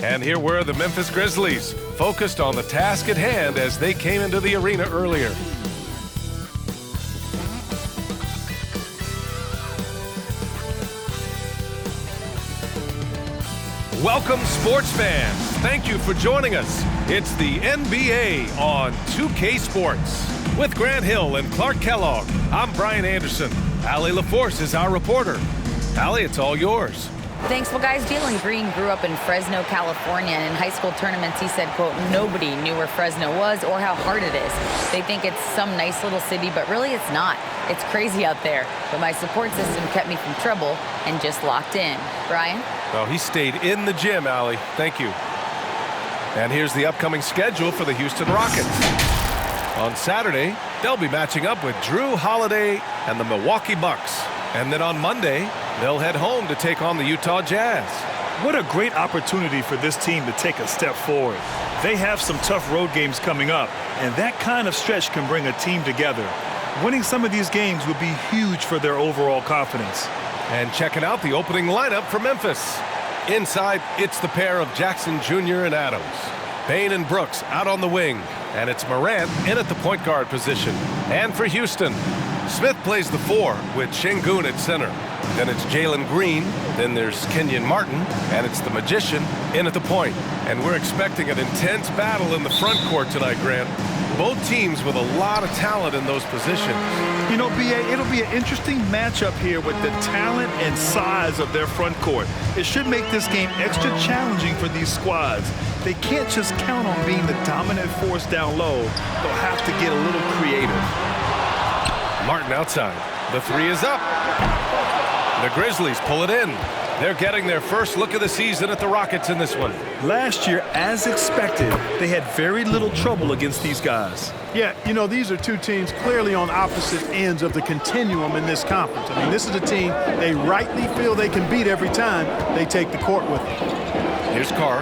And here were the Memphis Grizzlies, focused on the task at hand as they came into the arena earlier. Welcome, sports fans. Thank you for joining us. It's the NBA on 2K Sports. With Grant Hill and Clark Kellogg, I'm Brian Anderson. Allie LaForce is our reporter. Allie, it's all yours. Thanks. Well, guys, Jalen Green grew up in Fresno, California, and in high school tournaments, he said, quote, nobody knew where Fresno was or how hard it is. They think it's some nice little city, but really it's not. It's crazy out there. But my support system kept me from trouble and just locked in. Brian? Well, he stayed in the gym, Allie. Thank you. And here's the upcoming schedule for the Houston Rockets. On Saturday, they'll be matching up with Jrue Holiday and the Milwaukee Bucks. And then on Monday, they'll head home to take on the Utah Jazz. What a great opportunity for this team to take a step forward. They have some tough road games coming up, and that kind of stretch can bring a team together. Winning some of these games would be huge for their overall confidence. And checking out the opening lineup for Memphis. Inside, it's the pair of Jackson Jr. and Adams. Bane and Brooks out on the wing. And it's Morant in at the point guard position. And for Houston, Smith plays the 4 with Şengün at center. Then it's Jalen Green. Then there's Kenyon Martin. And it's the Magician in at the point. And we're expecting an intense battle in the front court tonight, Grant. Both teams with a lot of talent in those positions. You know, B.A., it'll be an interesting matchup here with the talent and size of their front court. It should make this game extra challenging for these squads. They can't just count on being the dominant force down low. They'll have to get a little creative. Martin outside. The 3 is up. The Grizzlies pull it in. They're getting their first look of the season at the Rockets in this one. Last year, as expected, they had very little trouble against these guys. Yeah, you know, these are two teams clearly on opposite ends of the continuum in this conference. I mean, this is a team they rightly feel they can beat every time they take the court with them. Here's Carr.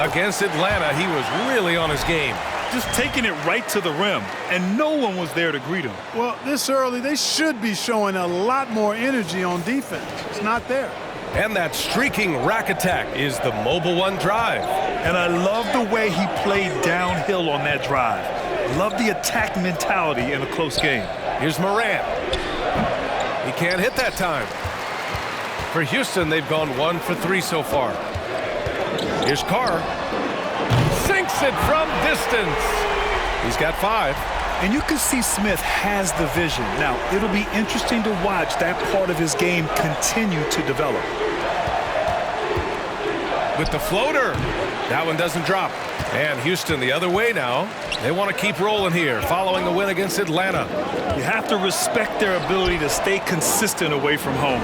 Against Atlanta, he was really on his game. Just taking it right to the rim, and no one was there to greet him. Well, this early, they should be showing a lot more energy on defense. It's not there. And that streaking rack attack is the Mobile One drive. And I love the way he played downhill on that drive. Love the attack mentality in a close game. Here's Morant. He can't hit that time. For Houston, they've gone 1 for 3 so far. Here's Carr. Sinks it from distance. He's got 5. And you can see Smith has the vision. Now, it'll be interesting to watch that part of his game continue to develop. With the floater. That one doesn't drop. And Houston the other way now. They want to keep rolling here following the win against Atlanta. You have to respect their ability to stay consistent away from home.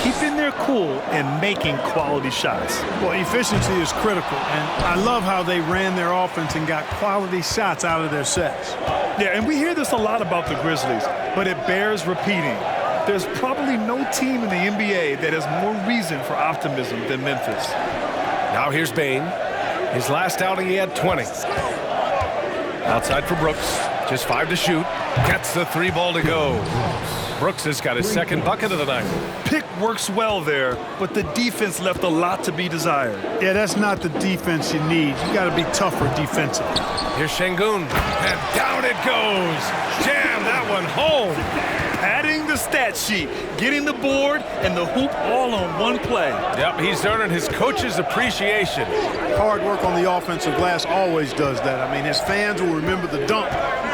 Keeping their cool and making quality shots. Well, efficiency is critical, and I love how they ran their offense and got quality shots out of their sets. Yeah, and we hear this a lot about the Grizzlies, but it bears repeating. There's probably no team in the NBA that has more reason for optimism than Memphis. Now here's Bane. His last outing, he had 20. Outside for Brooks. Just 5 to shoot. Gets the 3 ball to go. Brooks has got his second bucket of the night. Pick works well there, but the defense left a lot to be desired. Yeah, that's not the defense you need. You got to be tougher defensively. Here's Şengün. And down it goes. Jam that one home. Adding the stat sheet, getting the board, and the hoop all on one play. Yep, he's earning his coach's appreciation. Hard work on the offensive glass always does that. I mean, his fans will remember the dunk,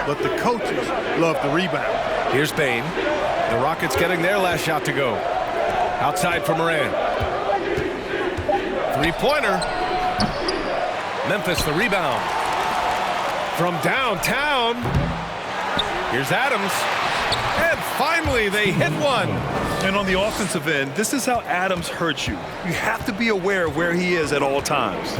but the coaches love the rebound. Here's Bane. The Rockets getting their last shot to go. Outside for Morant. 3-pointer. Memphis the rebound. From downtown. Here's Adams. And finally, they hit one. And on the offensive end, this is how Adams hurts you. You have to be aware of where he is at all times.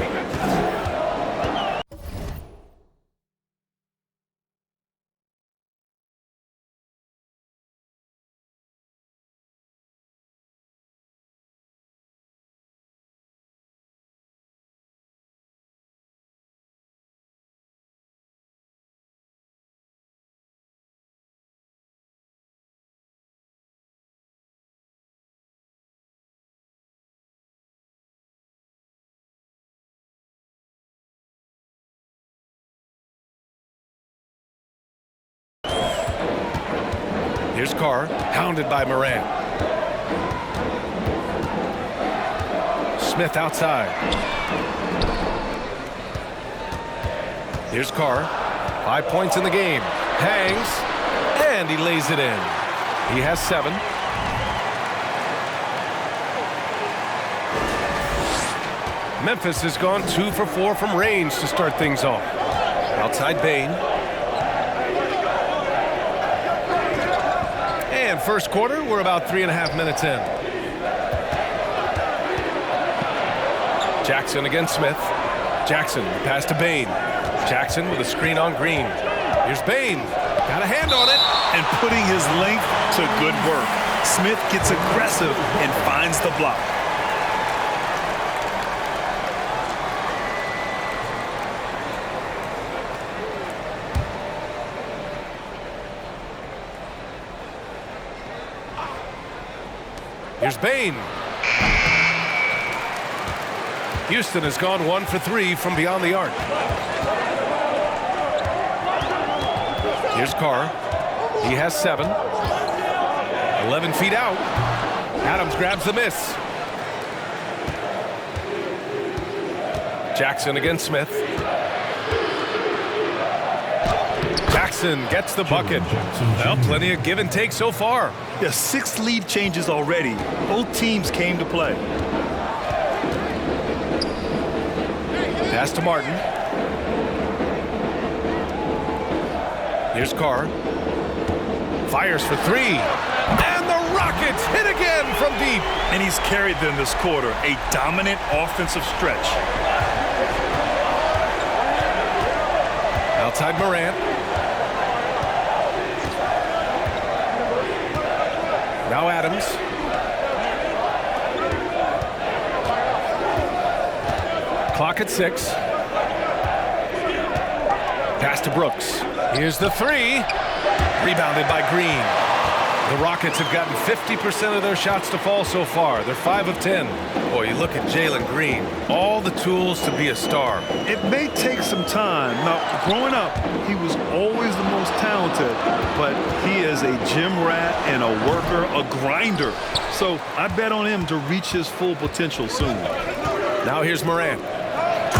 Here's Carr, hounded by Morant. Smith outside. Here's Carr. 5 points in the game. Hangs, and he lays it in. He has 7. Memphis has gone 2 for 4 from range to start things off. Outside Bane. And first quarter, we're about 3.5 minutes in. Jackson against Smith. Jackson, pass to Bane. Jackson with a screen on Green. Here's Bane. Got a hand on it. And putting his length to good work. Smith gets aggressive and finds the block. Here's Bane. Houston has gone 1 for 3 from beyond the arc. Here's Carr. He has 7. 11 feet out. Adams grabs the miss. Jackson against Smith. Jackson gets the bucket. Well, plenty of give and take so far. Yeah, 6 lead changes already. Both teams came to play. Pass to Martin. Here's Carr. Fires for 3. And the Rockets hit again from deep. And he's carried them this quarter. A dominant offensive stretch. Outside Morant. Now Adams. Clock at 6. Pass to Brooks. Here's the 3. Rebounded by Green. The Rockets have gotten 50% of their shots to fall so far. They're 5 of 10. Boy, you look at Jalen Green. All the tools to be a star. It may take some time. Now, growing up, he was always the most talented, but he is a gym rat and a worker, a grinder. So I bet on him to reach his full potential soon. Now here's Morant.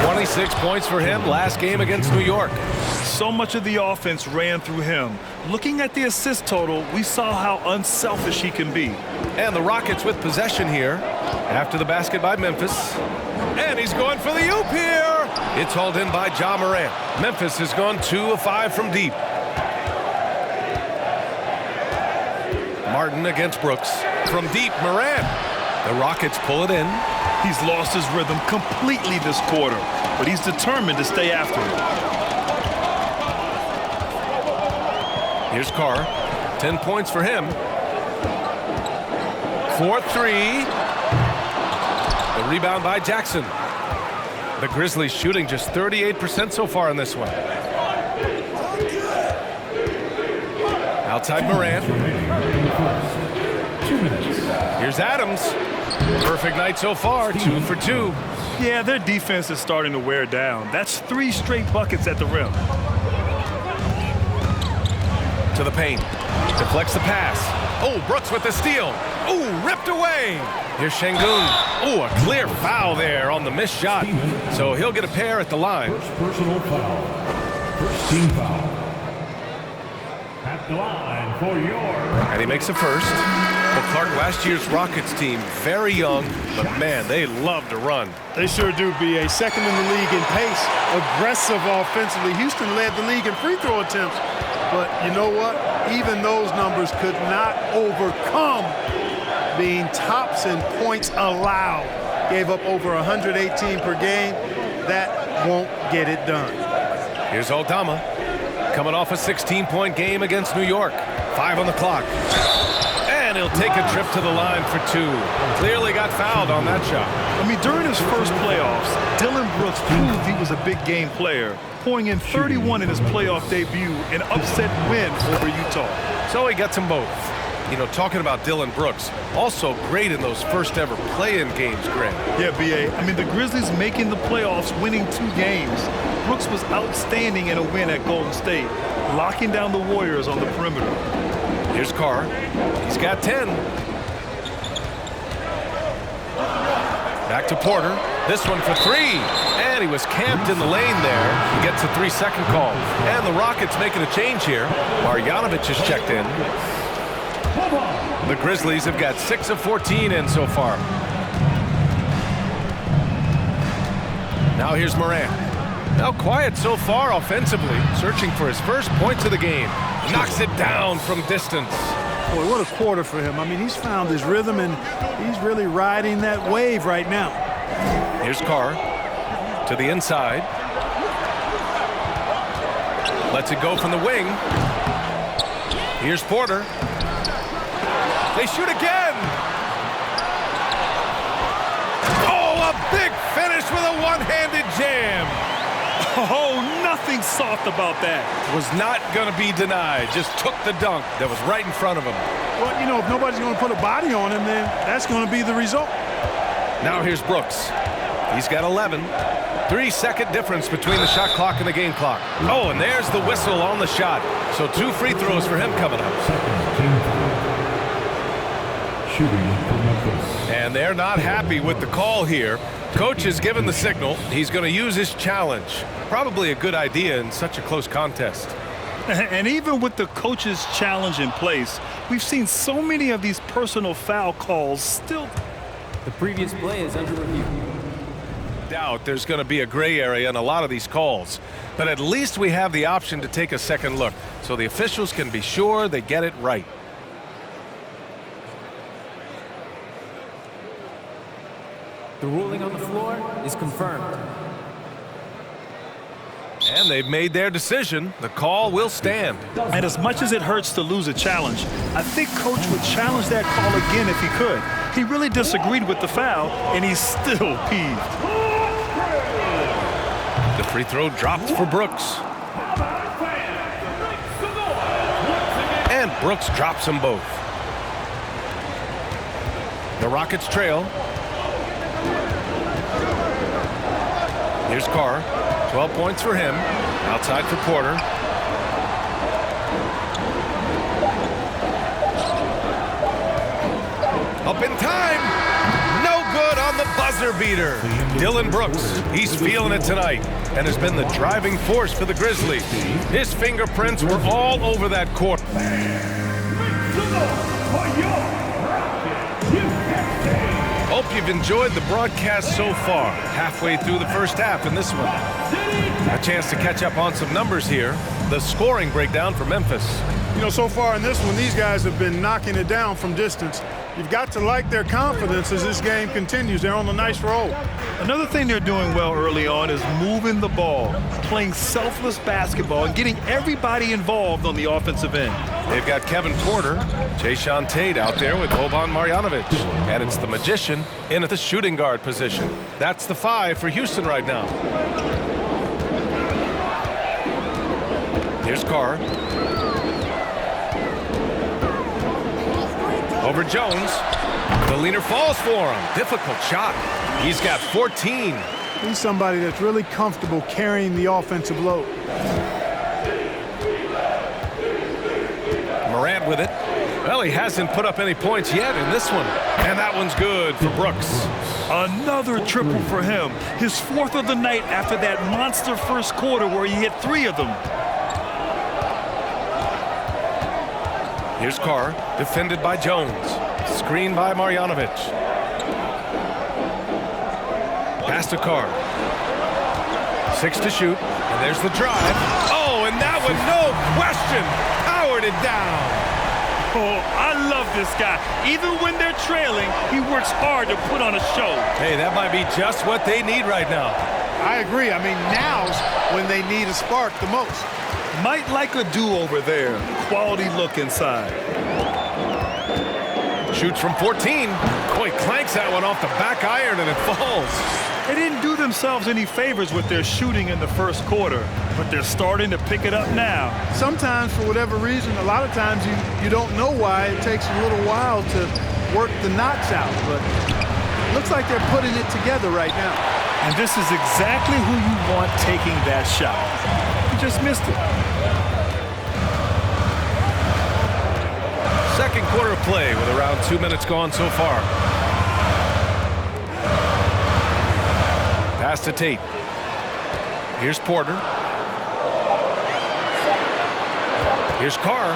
26 points for him last game against New York. So much of the offense ran through him. Looking at the assist total, we saw how unselfish he can be. And the Rockets with possession here after the basket by Memphis. And he's going for the oop here. It's hauled in by Ja Morant. Memphis has gone 2 of 5 from deep. Martin against Brooks. From deep, Morant. The Rockets pull it in. He's lost his rhythm completely this quarter, but he's determined to stay after it. Here's Carr. 10 points for him. 4-3. The rebound by Jackson. The Grizzlies shooting just 38% so far in this one. Outside Morant. Here's Adams. Perfect night so far, 2 for 2. Yeah, their defense is starting to wear down. That's 3 straight buckets at the rim. To the paint. Deflects the pass. Oh, Brooks with the steal. Oh, ripped away. Here's Şengün. Oh, a clear foul there on the missed shot. So he'll get a pair at the line. First personal foul. First team foul. At the line for your... And he makes a first. Well, Clark, last year's Rockets team, very young, but man, they love to run. They sure do, B.A. Second in the league in pace, aggressive offensively. Houston led the league in free throw attempts. But you know what? Even those numbers could not overcome being tops in points allowed. Gave up over 118 per game. That won't get it done. Here's Aldama, coming off a 16-point game against New York. 5 on the clock. And he'll take a trip to the line for 2. Clearly got fouled on that shot. I mean, during his first playoffs, Dillon Brooks proved he was a big game player, pouring in 31 in his playoff debut, an upset win over Utah. So he gets them both. You know, talking about Dillon Brooks, also great in those first ever play-in games, Greg. Yeah, B.A. I mean, the Grizzlies making the playoffs, winning 2 games. Brooks was outstanding in a win at Golden State, locking down the Warriors on the perimeter. Here's Carr. He's got 10. Back to Porter. This one for 3. And he was camped in the lane there. He gets a 3-second call. And the Rockets making a change here. Marjanovic has checked in. The Grizzlies have got 6 of 14 in so far. Now here's Morant. Now quiet so far offensively, searching for his first points of the game. Knocks it down from distance. Boy, what a quarter for him. I mean, he's found his rhythm, and he's really riding that wave right now. Here's Carr to the inside. Lets it go from the wing. Here's Porter. They shoot again. Oh, a big finish with a one-handed jam. Oh, nothing soft about that. Was not going to be denied. Just took the dunk that was right in front of him. Well, you know, if nobody's going to put a body on him, then that's going to be the result. Now here's Brooks. He's got 11. 3-second difference between the shot clock and the game clock. Oh, and there's the whistle on the shot. So 2 free throws for him coming up. Shooting for Memphis. And they're not happy with the call here. Coach has given the signal. He's going to use his challenge. Probably a good idea in such a close contest. And even with the coach's challenge in place, we've seen so many of these personal foul calls still. The previous play is under review. Doubt there's going to be a gray area in a lot of these calls. But at least we have the option to take a second look, so the officials can be sure they get it right. The ruling on the floor is confirmed. And they've made their decision. The call will stand. And as much as it hurts to lose a challenge, I think Coach would challenge that call again if he could. He really disagreed with the foul, and he's still peeved. The free throw dropped for Brooks. And Brooks drops them both. The Rockets trail. Here's Carr. 12 points for him. Outside for Porter. Up in time. No good on the buzzer beater. Dylan Brooks, he's feeling it tonight and has been the driving force for the Grizzlies. His fingerprints were all over that court. Hope you've enjoyed the broadcast so far. Halfway through the first half in this one. A chance to catch up on some numbers here. The scoring breakdown for Memphis. You know, so far in this one, these guys have been knocking it down from distance. You've got to like their confidence as this game continues. They're on a nice roll. Another thing they're doing well early on is moving the ball, playing selfless basketball, and getting everybody involved on the offensive end. They've got Kevin Porter, Jayshawn Tate out there with Boban Marjanovic. And it's the Magician in at the shooting guard position. That's the 5 for Houston right now. Here's Carr. Over Jones. The leaner falls for him. Difficult shot. He's got 14. He's somebody that's really comfortable carrying the offensive load. Morant with it. Well, he hasn't put up any points yet in this one. And that one's good for Brooks. Another triple for him. His 4th of the night after that monster first quarter where he hit 3 of them. Here's Carr, defended by Jones. Screened by Marjanovic. Pass to Carr. 6 to shoot. And there's the drive. Oh, and that one, no question, powered it down. Oh, I love this guy. Even when they're trailing, he works hard to put on a show. Hey, that might be just what they need right now. I agree. I mean, now's when they need a spark the most. Might like a do-over there. Quality look inside. Shoots from 14. Boy, clanks that one off the back iron and it falls. They didn't do themselves any favors with their shooting in the first quarter, but they're starting to pick it up now. Sometimes, for whatever reason, a lot of times you don't know why. It takes a little while to work the knots out, but it looks like they're putting it together right now. And this is exactly who you want taking that shot. You just missed it. second quarter of play with around 2 minutes gone so far. Pass to Tate. Here's Porter. Here's Carr.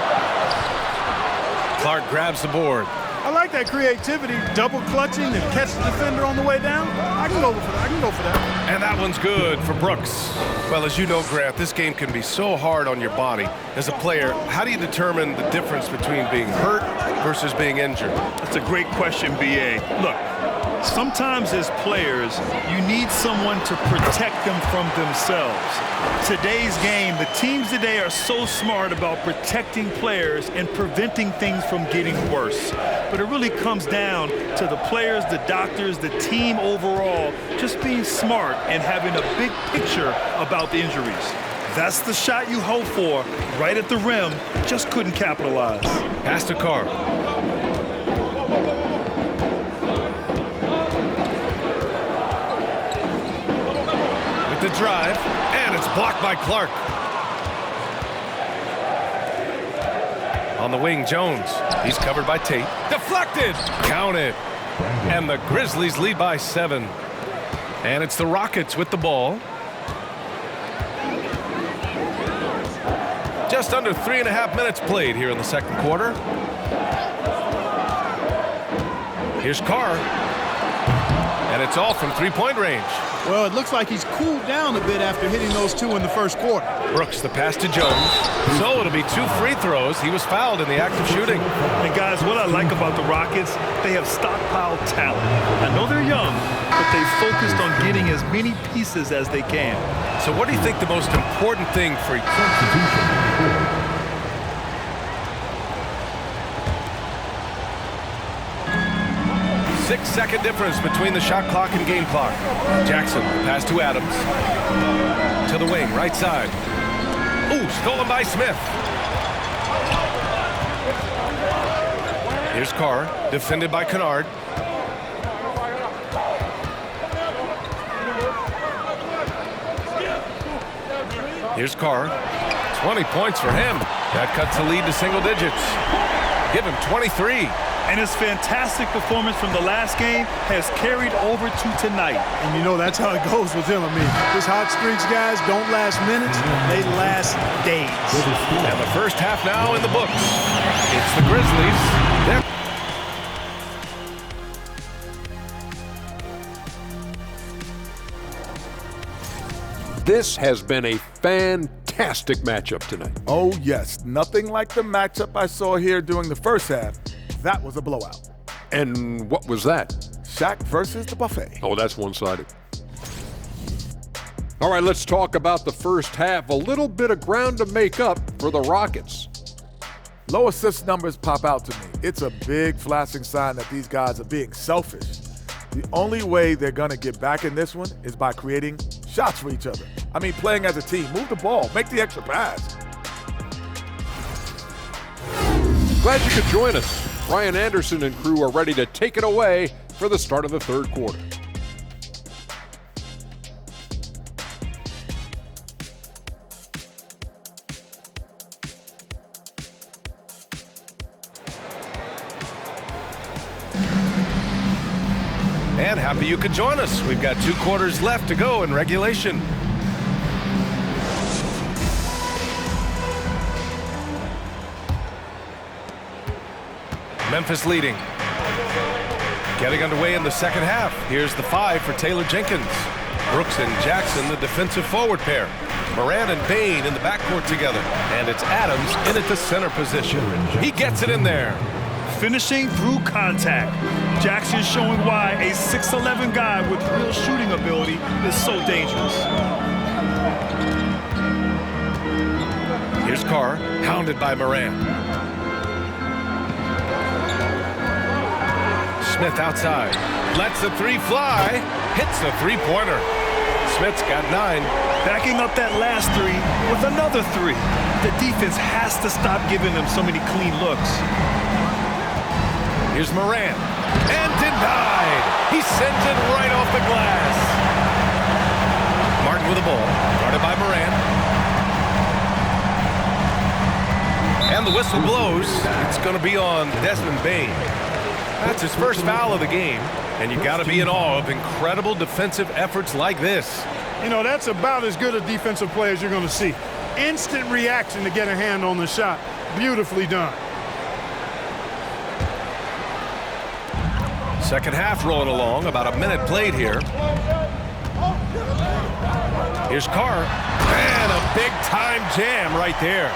Clark grabs the board. I like that creativity, double clutching and catch the defender on the way down. I can go for that. And that one's good for Brooks. Well, as you know, Grant, this game can be so hard on your body. As a player, how do you determine the difference between being hurt versus being injured? That's a great question, B.A. Look, sometimes as players, you need someone to protect them from themselves. Today's game, the teams today are so smart about protecting players and preventing things from getting worse. But it really comes down to the players, the doctors, the team overall, just being smart and having a big picture about the injuries. That's the shot you hope for, right at the rim, just couldn't capitalize. Pass to Carr. The drive, and it's blocked by Clark. On the wing, Jones. He's covered by Tate. Deflected! Counted. And the Grizzlies lead by 7. And it's the Rockets with the ball. Just under 3.5 minutes played here in the second quarter. Here's Carr. And it's all from three-point range. Well, it looks like he's cooled down a bit after hitting those two in the first quarter. Brooks, the pass to Jones. So it'll be 2 free throws. He was fouled in the act of shooting. And guys, what I like about the Rockets, they have stockpiled talent. I know they're young, but they focused on getting as many pieces as they can. So what do you think the most important thing for Substitution. 6-second difference between the shot clock and game clock. Jackson, pass to Adams. To the wing, right side. Ooh, stolen by Smith. Here's Carr, defended by Kennard. Here's Carr. 20 points for him. That cuts the lead to single digits. Give him 23. And his fantastic performance from the last game has carried over to tonight. And you know that's how it goes with him. I mean, his hot streaks, guys, don't last minutes. They last days. And the first half now in the books. It's the Grizzlies. This has been a fantastic matchup tonight. Oh, yes. Nothing like the matchup I saw here during the first half. That was a blowout. And what was that? Shaq versus the buffet. Oh, that's one-sided. All right, let's talk about the first half. A little bit of ground to make up for the Rockets. Low assist numbers pop out to me. It's a big flashing sign that these guys are being selfish. The only way they're going to get back in this one is by creating shots for each other. I mean, playing as a team. Move the ball. Make the extra pass. Glad you could join us. Ryan Anderson and crew are ready to take it away for the start of the third quarter. And happy you could join us. We've got 2 quarters left to go in regulation. Memphis leading. Getting underway in the second half. Here's the 5 for Taylor Jenkins. Brooks and Jackson, the defensive forward pair. Morant and Bane in the backcourt together. And it's Adams in at the center position. He gets it in there. Finishing through contact. Jackson showing why a 6'11" guy with real shooting ability is so dangerous. Here's Carr, hounded by Morant. Smith outside, lets the 3 fly, hits the 3-pointer. Smith's got 9. Backing up that last 3 with another 3. The defense has to stop giving them so many clean looks. Here's Morant, and denied. He sends it right off the glass. Martin with the ball, guarded by Morant. And And the whistle blows. It's going to be on Desmond Bain. That's his first foul of the game, and you got to be in awe of incredible defensive efforts like this. You know, that's about as good a defensive play as you're going to see. Instant reaction to get a hand on the shot. Beautifully done. Second half rolling along, about a minute played here. Here's Carr, and a big-time jam right there.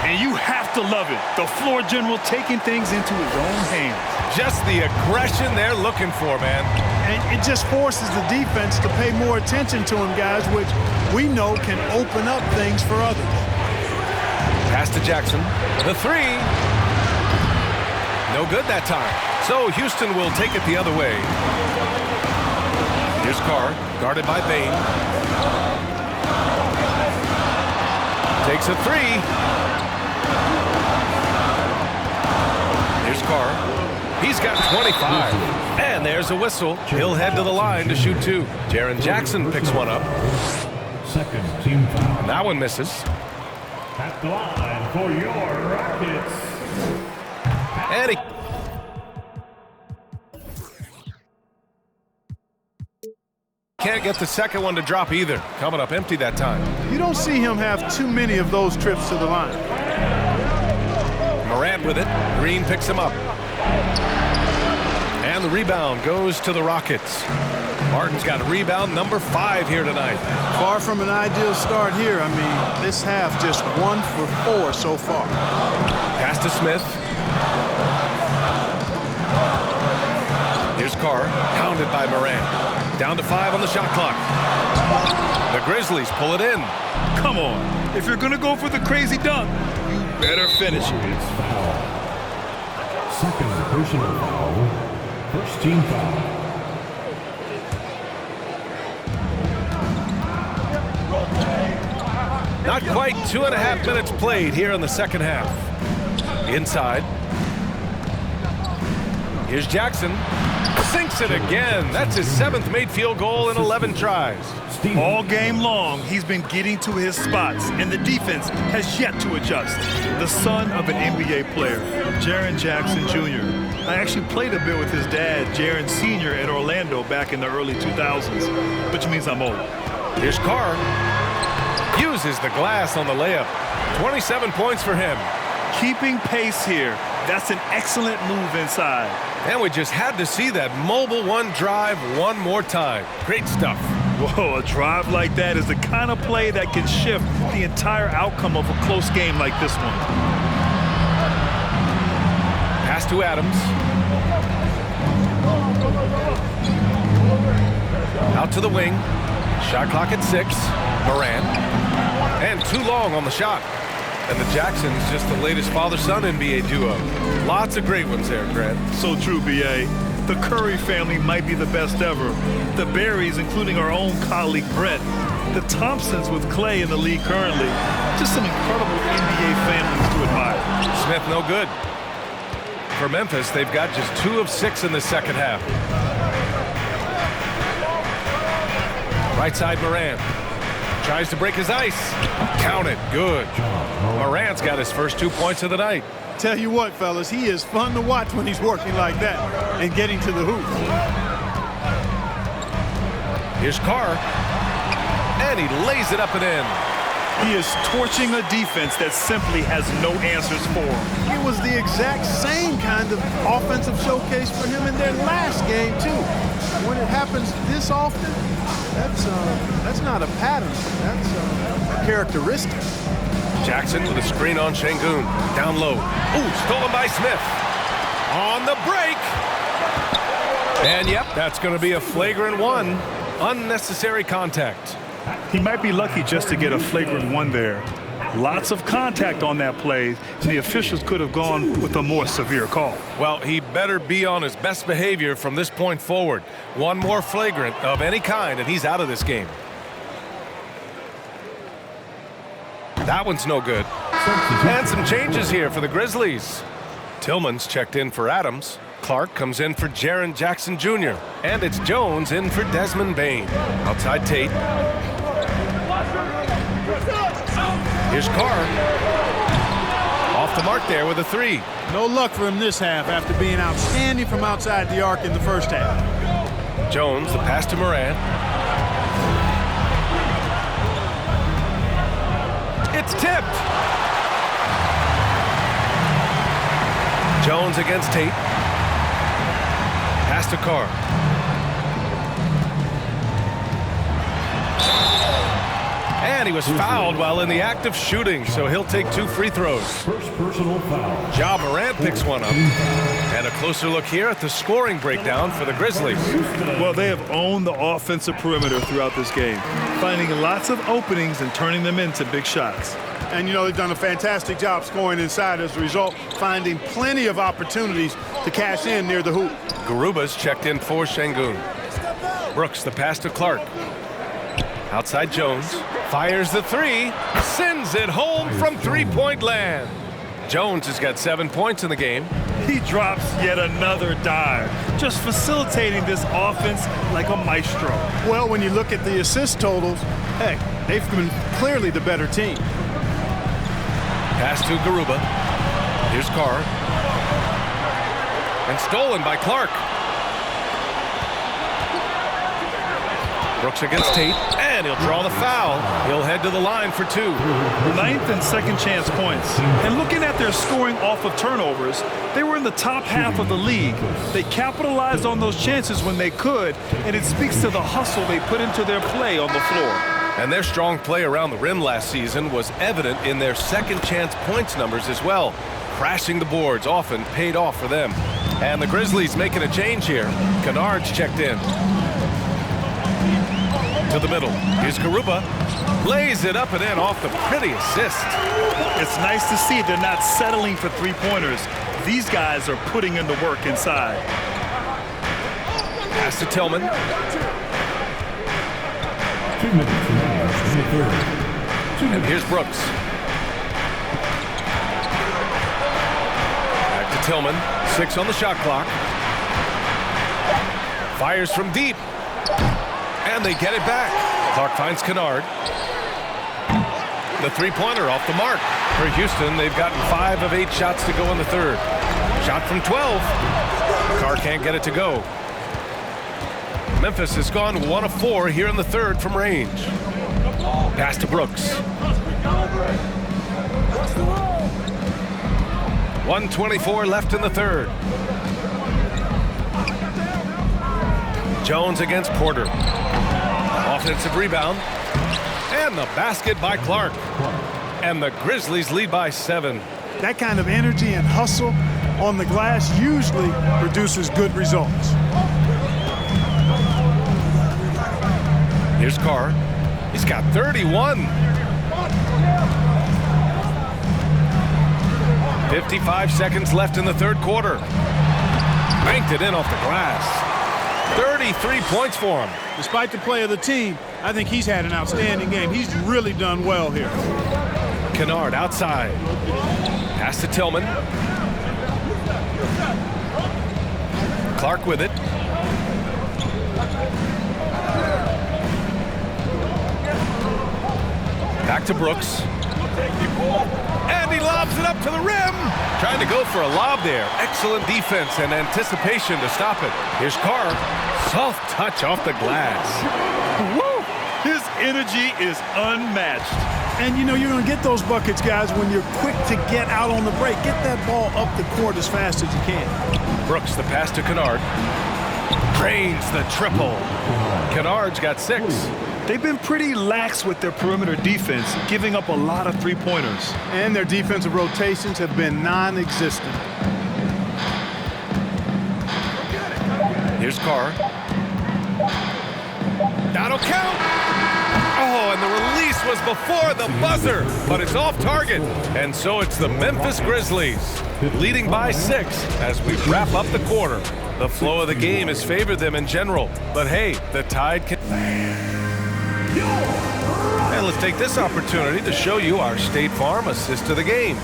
And you have to love it. The floor general taking things into his own hands. Just the aggression they're looking for, man. And it just forces the defense to pay more attention to him, guys, which we know can open up things for others. Pass to Jackson. The three. No good that time. So Houston will take it the other way. Here's Carr, guarded by Bain. Takes a three. Here's Carr. He's got 25. And there's a whistle. He'll head to the line to shoot two. Jaren Jackson picks one up. Second team foul. And that one misses. At the line for your Rockets. And he can't get the second one to drop either. Coming up empty that time. You don't see him have too many of those trips to the line. Morant with it. Green picks him up. And the rebound goes to the Rockets. Martin's got rebound number 5 here tonight. Far from an ideal start here. I mean, this half just 1 for 4 so far. Pass to Smith. Here's Carr, pounded by Morant. Down to 5 on the shot clock. The Grizzlies pull it in. Come on. If you're going to go for the crazy dunk, you better finish it. It's foul. Second personal foul. First team foul. Not quite 2.5 minutes played here in the second half. Inside. Here's Jackson. Sinks it again. That's his 7th made field goal in 11 tries. All game long, he's been getting to his spots, and the defense has yet to adjust. The son of an NBA player, Jaren Jackson Jr. I actually played a bit with his dad, Jaren Sr. at Orlando back in the early 2000s, which means I'm old. Here's Carr. Uses the glass on the layup. 27 points for him. Keeping pace here. That's an excellent move inside. And we just had to see that mobile one drive one more time. Great stuff. Whoa, a drive like that is the kind of play that can shift the entire outcome of a close game like this one. Pass to Adams. Out to the wing. Shot clock at 6. Morant. And too long on the shot. And the Jacksons just the latest father-son NBA duo. Lots of great ones there, Grant. So true, B.A. The Curry family might be the best ever. The Berries, including our own colleague Brett. The Thompsons with Clay in the league currently. Just some incredible NBA families to admire. Smith no good. For Memphis, they've got just 2 of 6 in the second half. Right side Morant. Tries to break his ice. Count it. Good. Morant's got his first 2 points of the night. Tell you what, fellas, he is fun to watch when he's working like that and getting to the hoop. Here's Carr. And he lays it up and in. He is torching a defense that simply has no answers for him. It was the exact same kind of offensive showcase for him in their last game, too. When it happens this often, that's not a pattern. That's a characteristic. Jackson with a screen on Şengün. Down low. Ooh, stolen by Smith. On the break. And yep, that's going to be a flagrant 1. Unnecessary contact. He might be lucky just to get a flagrant 1 there. Lots of contact on that play, and the officials could have gone with a more severe call. Well, he better be on his best behavior from this point forward. 1 more flagrant of any kind, and he's out of this game. That one's no good. And some changes here for the Grizzlies. Tillman's checked in for Adams. Clark comes in for Jaren Jackson Jr. And it's Jones in for Desmond Bain. Outside Tate. Here's Carr. Off off the mark there with a 3. No luck for him this half after being outstanding from outside the arc in the first half. Jones, the pass to Morant. It's tipped. Jones against Tate. Pass to Carr. And he was fouled while in the act of shooting, so he'll take 2 free throws. First personal foul. Ja Morant picks one up. And a closer look here at the scoring breakdown for the Grizzlies. Well, they have owned the offensive perimeter throughout this game, finding lots of openings and turning them into big shots. And, you know, they've done a fantastic job scoring inside as a result, finding plenty of opportunities to cash in near the hoop. Garuba's checked in for Şengün. Brooks, the pass to Clark. Outside Jones. Fires the 3. Sends it home from three-point land. Jones has got 7 points in the game. He drops yet another dive, just facilitating this offense like a maestro. Well, when you look at the assist totals, heck, they've been clearly the better team. Pass to Garuba. Here's Carr. And stolen by Clark. Brooks against Tate, and he'll draw the foul. He'll head to the line for 2. 9th and second chance points. And looking at their scoring off of turnovers, they were in the top half of the league. They capitalized on those chances when they could, and it speaks to the hustle they put into their play on the floor. And their strong play around the rim last season was evident in their second chance points numbers as well. Crashing the boards often paid off for them. And the Grizzlies making a change here. Kennard's checked in. To the middle. Here's Garuba. Lays it up and in off the pretty assist. It's nice to see they're not settling for three-pointers. These guys are putting in the work inside. Pass to Tillman. 2 minutes in the third. And here's Brooks. Back to Tillman. 6 on the shot clock. Fires from deep. And they get it back. Clark finds Kennard. The three-pointer off the mark. For Houston, they've gotten 5 of 8 shots to go in the third. Shot from 12. Carr can't get it to go. Memphis has gone 1 of 4 here in the third from range. Pass to Brooks. 1:24 left in the third. Jones against Porter. Offensive rebound. And the basket by Clark. And the Grizzlies lead by 7. That kind of energy and hustle on the glass usually produces good results. Here's Carr. He's got 31. 55 seconds left in the third quarter. Banked it in off the glass. 33 points for him. Despite the play of the team, I think he's had an outstanding game. He's really done well here. Kennard outside. Pass to Tillman. Clark with it. Back to Brooks. And he lobs it up to the rim. Trying to go for a lob there. Excellent defense and anticipation to stop it. Here's Carr. Soft touch off the glass. Woo! His energy is unmatched. And, you know, you're going to get those buckets, guys, when you're quick to get out on the break. Get that ball up the court as fast as you can. Brooks, the pass to Kennard. Drains the triple. Kennard's got 6. They've been pretty lax with their perimeter defense, giving up a lot of three-pointers. And their defensive rotations have been non-existent. Here's Carr. That'll count. Oh, and the release was before the buzzer, but it's off target. And so it's the Memphis Grizzlies leading by 6 as we wrap up the quarter. The flow of the game has favored them in general, but hey, the Tide can... And let's take this opportunity to show you our State Farm assist to the game.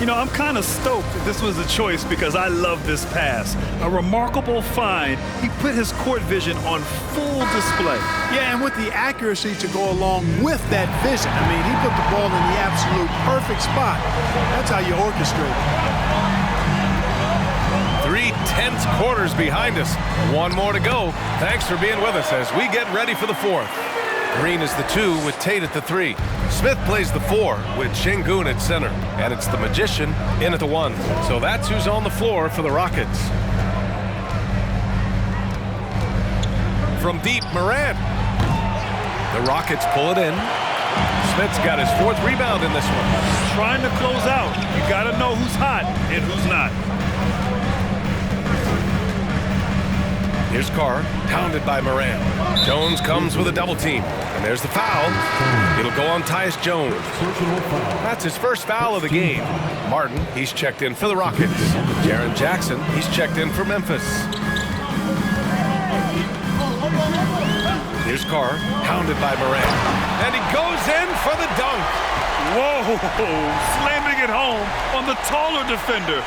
You know, I'm kind of stoked that this was a choice because I love this pass. A remarkable find. He put his court vision on full display. Yeah, and with the accuracy to go along with that vision. I mean, he put the ball in the absolute perfect spot. That's how you orchestrate it. 3 tense quarters behind us. One more to go. Thanks for being with us as we get ready for the fourth. Green is the 2 with Tate at the 3. Smith plays the 4 with Şengün at center. And it's the Magician in at the 1. So that's who's on the floor for the Rockets. From deep, Morant. The Rockets pull it in. Smith's got his 4th rebound in this one. Trying to close out. You got to know who's hot and who's not. Here's Carr, pounded by Morant. Jones comes with a double team. And there's the foul. It'll go on Tyus Jones. That's his first foul of the game. Martin, he's checked in for the Rockets. Jaren Jackson, he's checked in for Memphis. Here's Carr, pounded by Morant. And he goes in for the dunk. Whoa, slamming it home on the taller defender.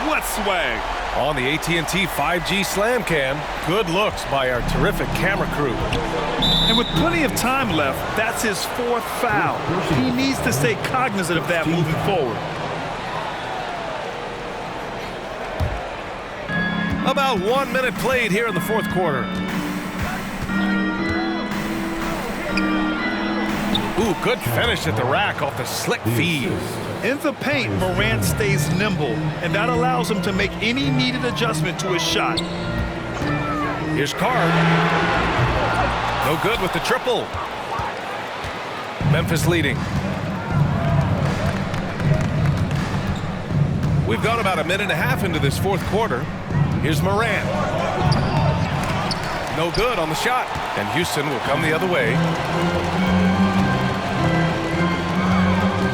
What swag. On the AT&T 5G Slam Cam, good looks by our terrific camera crew. And with plenty of time left, that's his 4th foul. He needs to stay cognizant of that moving forward. About 1 minute played here in the 4th quarter. Ooh, good finish at the rack off the slick feed. In the paint, Morant stays nimble, and that allows him to make any needed adjustment to his shot. Here's Carr. No good with the triple. Memphis leading. We've gone about a minute and a half into this 4th quarter. Here's Morant. No good on the shot, and Houston will come the other way.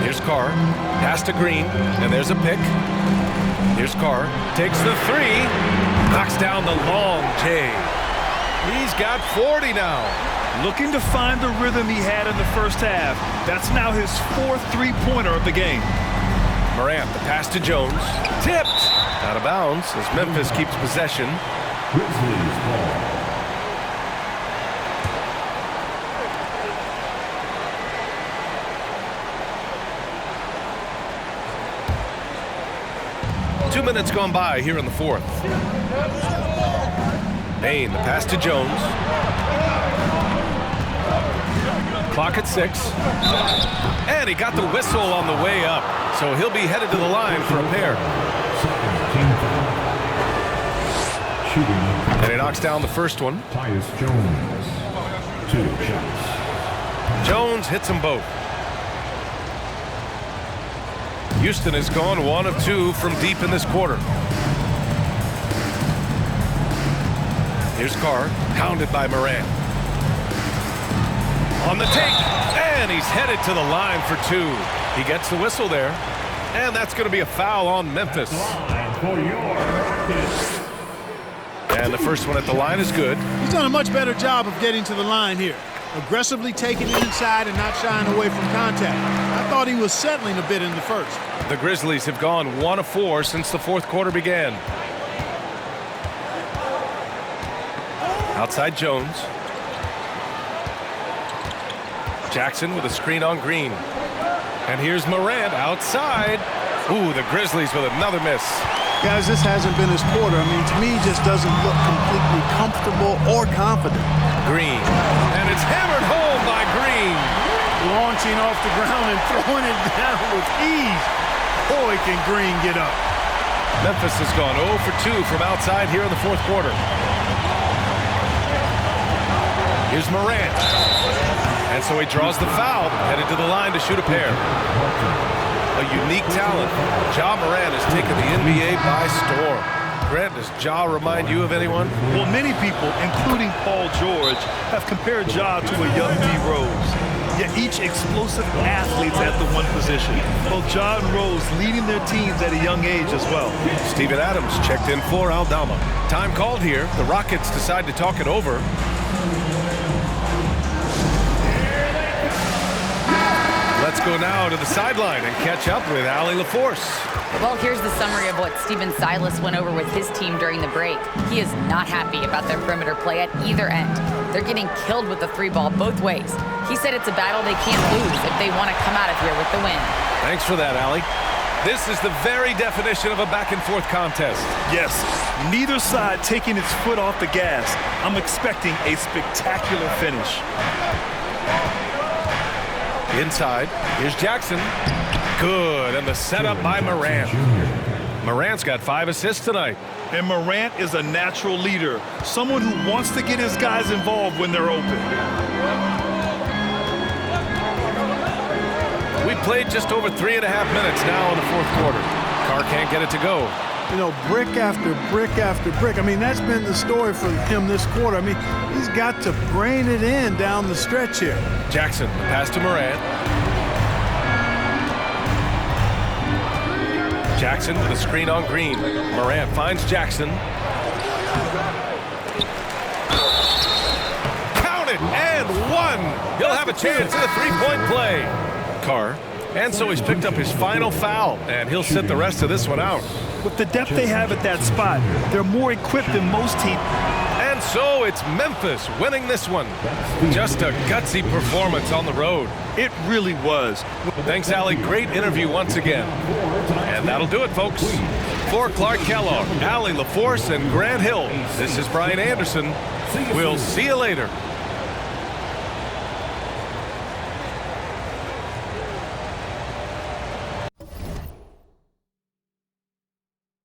Here's Carr, pass to Green, and there's a pick. Here's Carr, takes the 3, knocks down the long J. He's got 40 now. Looking to find the rhythm he had in the first half. That's now his 4th three-pointer of the game. Morant, the pass to Jones, tipped, out of bounds as Memphis keeps possession. Grizzlies ball. 2 minutes gone by here in the 4th. Bane, the pass to Jones. Clock at 6. And he got the whistle on the way up. So he'll be headed to the line for a pair. And he knocks down the first one. Tyus Jones. 2 shots. Jones hits them both. Houston has gone 1 of 2 from deep in this quarter. Here's Carr, pounded by Morant. On the take, and he's headed to the line for 2. He gets the whistle there, and that's going to be a foul on Memphis. And the first one at the line is good. He's done a much better job of getting to the line here. Aggressively taking it inside and not shying away from contact. I thought he was settling a bit in the first. The Grizzlies have gone 1 of 4 since the 4th quarter began. Outside Jones. Jackson with a screen on Green. And here's Morant outside. Ooh, the Grizzlies with another miss. Guys, this hasn't been his quarter. I mean, to me, he just doesn't look completely comfortable or confident. Green. And it's hammered home by Green. Launching off the ground and throwing it down with ease. Boy, can Green get up. Memphis has gone 0 for 2 from outside here in the 4th quarter. Here's Morant. And so he draws the foul, headed to the line to shoot a pair. A unique talent. Ja Morant has taken the NBA by storm. Grant, does Ja remind you of anyone? Well, many people, including Paul George, have compared Ja to a young D. Rose. Yet each explosive athletes at the one position. Both Ja and Rose leading their teams at a young age as well. Steven Adams checked in for Aldama. Time called here. The Rockets decide to talk it over. Let's go now to the sideline and catch up with Allie LaForce. Well, here's the summary of what Steven Silas went over with his team during the break. He is not happy about their perimeter play at either end. They're getting killed with the 3-ball both ways. He said it's a battle they can't lose if they want to come out of here with the win. Thanks for that, Allie. This is the very definition of a back-and-forth contest. Yes, neither side taking its foot off the gas. I'm expecting a spectacular finish. Inside, here's Jackson. Good, and the setup by Morant. Morant's got 5 assists tonight. And Morant is a natural leader, someone who wants to get his guys involved when they're open. We played just over 3.5 minutes now in the fourth quarter. Carr can't get it to go. You know, brick after brick after brick. I mean, that's been the story for him this quarter. I mean, he's got to brain it in down the stretch here. Jackson, pass to Morant. Jackson with a screen on Green. Morant finds Jackson. Count it, and 1. He'll have a chance at a 3-point play. Carr, and so he's picked up his final foul, and he'll sit the rest of this one out. With the depth they have at that spot, they're more equipped than most teams. And so it's Memphis winning this one. Just a gutsy performance on the road. It really was. Thanks, Allie. Great interview once again. And that'll do it, folks. For Clark Kellogg, Allie LaForce, and Grant Hill, this is Brian Anderson. We'll see you later.